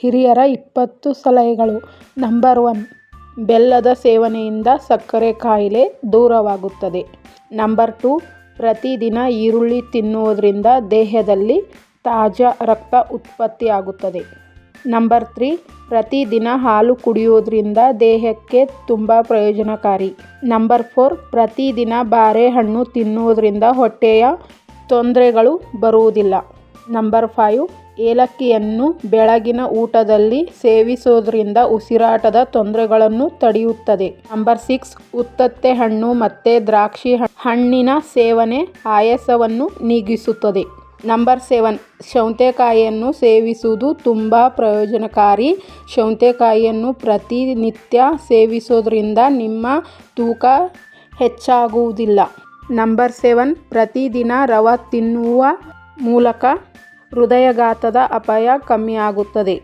ಹಿರಿಯರ 20 ಸಲಹೆಗಳು. ನಂಬರ್ 1, ಬೆಲ್ಲದ ಸೇವನೆಯಿಂದ ಸಕ್ಕರೆ ಕಾಯಿಲೆ ದೂರವಾಗುತ್ತದೆ. ನಂಬರ್ 2, ಪ್ರತಿದಿನ ಈರುಳ್ಳಿ ತಿನ್ನುವುದರಿಂದ ದೇಹದಲ್ಲಿ ತಾಜಾ ರಕ್ತ ಉತ್ಪತ್ತಿಯಾಗುತ್ತದೆ. ನಂಬರ್ 3, ಪ್ರತಿದಿನ ಹಾಲು ಕುಡಿಯುವುದರಿಂದ ದೇಹಕ್ಕೆ ತುಂಬ ಪ್ರಯೋಜನಕಾರಿ. ನಂಬರ್ 4, ಪ್ರತಿದಿನ ಬಾರೆಹಣ್ಣು ತಿನ್ನುವುದರಿಂದ ಹೊಟ್ಟೆಯ ತೊಂದರೆಗಳು ಬರುವುದಿಲ್ಲ. ನಂಬರ್ 5, ಏಲಕ್ಕಿಯನ್ನು ಬೆಳಗಿನ ಊಟದಲ್ಲಿ ಸೇವಿಸುವುದರಿಂದ ಉಸಿರಾಟದ ತೊಂದರೆಗಳನ್ನು ತಡೆಯುತ್ತದೆ. ನಂಬರ್ 6, ಉತ್ತತ್ತೆ ಹಣ್ಣು ಮತ್ತು ದ್ರಾಕ್ಷಿ ಹಣ್ಣಿನ ಸೇವನೆ ಆಯಾಸವನ್ನು ನೀಗಿಸುತ್ತದೆ. ನಂಬರ್ 7, ಸೌತೆಕಾಯಿಯನ್ನು ಸೇವಿಸುವುದು ತುಂಬ ಪ್ರಯೋಜನಕಾರಿ. ಸೌತೆಕಾಯಿಯನ್ನು ಪ್ರತಿನಿತ್ಯ ಸೇವಿಸುವುದರಿಂದ ನಿಮ್ಮ ತೂಕ ಹೆಚ್ಚಾಗುವುದಿಲ್ಲ. ನಂಬರ್ 7, ಪ್ರತಿದಿನ ರವೆ ತಿನ್ನುವ ಮೂಲಕ ಹೃದಯಾಘಾತದ ಅಪಾಯ ಕಮ್ಮಿಯಾಗುತ್ತದೆ.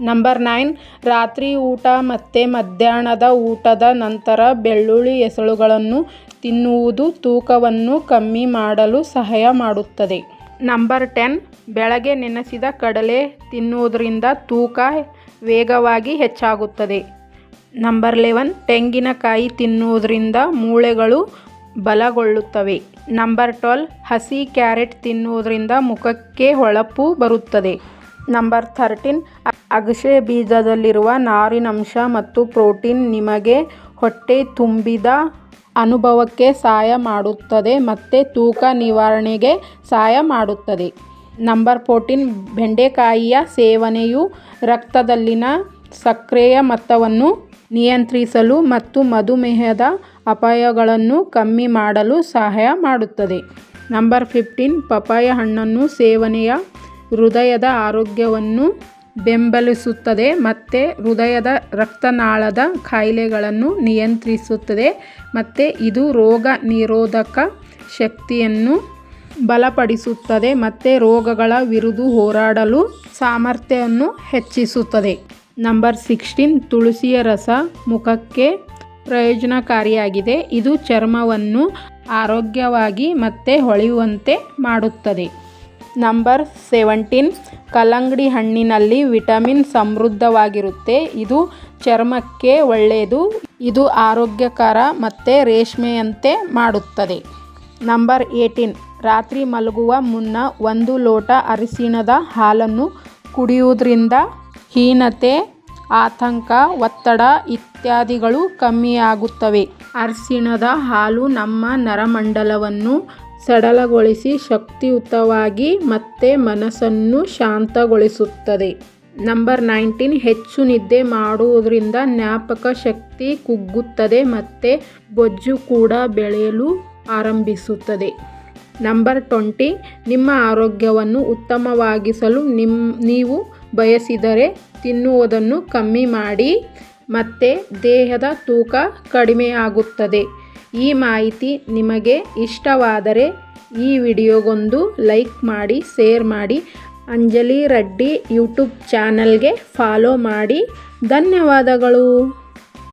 ನಂಬರ್ 9, ರಾತ್ರಿ ಊಟ ಮತ್ತು ಮಧ್ಯಾಹ್ನದ ಊಟದ ನಂತರ ಬೆಳ್ಳುಳ್ಳಿ ಎಸಳುಗಳನ್ನು ತಿನ್ನುವುದು ತೂಕವನ್ನು ಕಮ್ಮಿ ಮಾಡಲು ಸಹಾಯ ಮಾಡುತ್ತದೆ. ನಂಬರ್ 10, ಬೆಳಗ್ಗೆ ನೆನೆಸಿದ ಕಡಲೆ ತಿನ್ನುವುದರಿಂದ ತೂಕ ವೇಗವಾಗಿ ಹೆಚ್ಚಾಗುತ್ತದೆ. ನಂಬರ್ 11, ತೆಂಗಿನಕಾಯಿ ತಿನ್ನುವುದರಿಂದ ಮೂಳೆಗಳು ಬಲಗೊಳ್ಳುತ್ತವೆ. ನಂಬರ್ 12, ಹಸಿ ಕ್ಯಾರೆಟ್ ತಿನ್ನುವುದರಿಂದ ಮುಖಕ್ಕೆ ಹೊಳಪು ಬರುತ್ತದೆ. ನಂಬರ್ 13, ಅಗಸೆ ಬೀಜದಲ್ಲಿರುವ ನಾರಿನಂಶ ಮತ್ತು ಪ್ರೋಟೀನ್ ನಿಮಗೆ ಹೊಟ್ಟೆ ತುಂಬಿದ ಅನುಭವಕ್ಕೆ ಸಹಾಯ ಮಾಡುತ್ತದೆ ಮತ್ತು ತೂಕ ನಿವಾರಣೆಗೆ ಸಹಾಯ ಮಾಡುತ್ತದೆ. ನಂಬರ್ 14, ಬೆಂಡೆಕಾಯಿಯ ಸೇವನೆಯು ರಕ್ತದಲ್ಲಿನ ಸಕ್ಕರೆಯ ಮಟ್ಟವನ್ನು ನಿಯಂತ್ರಿಸಲು ಮತ್ತು ಮಧುಮೇಹದ ಅಪಾಯಗಳನ್ನು ಕಮ್ಮಿ ಮಾಡಲು ಸಹಾಯ ಮಾಡುತ್ತದೆ. ನಂಬರ್ 15, ಪಪ್ಪಾಯ ಹಣ್ಣನ್ನು ಸೇವನೆಯ ಹೃದಯದ ಆರೋಗ್ಯವನ್ನು ಬೆಂಬಲಿಸುತ್ತದೆ ಮತ್ತು ಹೃದಯದ ರಕ್ತನಾಳದ ಕಾಯಿಲೆಗಳನ್ನು ನಿಯಂತ್ರಿಸುತ್ತದೆ ಮತ್ತು ಇದು ರೋಗ ನಿರೋಧಕ ಶಕ್ತಿಯನ್ನು ಬಲಪಡಿಸುತ್ತದೆ ಮತ್ತು ರೋಗಗಳ ವಿರುದ್ಧ ಹೋರಾಡಲು ಸಾಮರ್ಥ್ಯವನ್ನು ಹೆಚ್ಚಿಸುತ್ತದೆ. ನಂಬರ್ 16, ತುಳಸಿಯ ರಸ ಮುಖಕ್ಕೆ ಪ್ರಯೋಜನಕಾರಿಯಾಗಿದೆ. ಇದು ಚರ್ಮವನ್ನು ಆರೋಗ್ಯವಾಗಿ ಮತ್ತು ಹೊಳೆಯುವಂತೆ ಮಾಡುತ್ತದೆ. ನಂಬರ್ 17, ಕಲ್ಲಂಗಡಿ ಹಣ್ಣಿನಲ್ಲಿ ವಿಟಮಿನ್ ಸಮೃದ್ಧವಾಗಿರುತ್ತೆ. ಇದು ಚರ್ಮಕ್ಕೆ ಒಳ್ಳೆಯದು. ಇದು ಆರೋಗ್ಯಕರ ಮತ್ತು ರೇಷ್ಮೆಯಂತೆ ಮಾಡುತ್ತದೆ. ನಂಬರ್ 18, ರಾತ್ರಿ ಮಲಗುವ ಮುನ್ನ 1 ಲೋಟ ಅರಿಶಿಣದ ಹಾಲನ್ನು ಕುಡಿಯುವುದರಿಂದ ಖಿನ್ನತೆ, ಆತಂಕ, ಒತ್ತಡ ಇತ್ಯಾದಿಗಳು ಕಮ್ಮಿಯಾಗುತ್ತವೆ. ಅರಿಶಿಣದ ಹಾಲು ನಮ್ಮ ನರಮಂಡಲವನ್ನು ಸಡಿಲಗೊಳಿಸಿ ಶಕ್ತಿಯುತವಾಗಿ ಮತ್ತು ಮನಸ್ಸನ್ನು ಶಾಂತಗೊಳಿಸುತ್ತದೆ. ನಂಬರ್ 19, ಹೆಚ್ಚು ನಿದ್ದೆ ಮಾಡುವುದರಿಂದ ಜ್ಞಾಪಕ ಶಕ್ತಿ ಕುಗ್ಗುತ್ತದೆ ಮತ್ತು ಬೊಜ್ಜು ಕೂಡ ಬೆಳೆಯಲು ಆರಂಭಿಸುತ್ತದೆ. ನಂಬರ್ 20, ನಿಮ್ಮ ಆರೋಗ್ಯವನ್ನು ಉತ್ತಮವಾಗಿಸಲು ನೀವು ಬಯಸಿದರೆ ತಿನ್ನುವುದನ್ನು ಕಮ್ಮಿ ಮಾಡಿ ಮತ್ತು ದೇಹದ ತೂಕ ಕಡಿಮೆಯಾಗುತ್ತದೆ. ಈ ಮಾಹಿತಿ ನಿಮಗೆ ಇಷ್ಟವಾದರೆ ಈ ವಿಡಿಯೋಗೊಂದು ಲೈಕ್ ಮಾಡಿ, ಶೇರ್ ಮಾಡಿ. ಅಂಜಲಿ ರೆಡ್ಡಿ ಯೂಟ್ಯೂಬ್ ಚಾನಲ್ಗೆ ಫಾಲೋ ಮಾಡಿ. ಧನ್ಯವಾದಗಳು.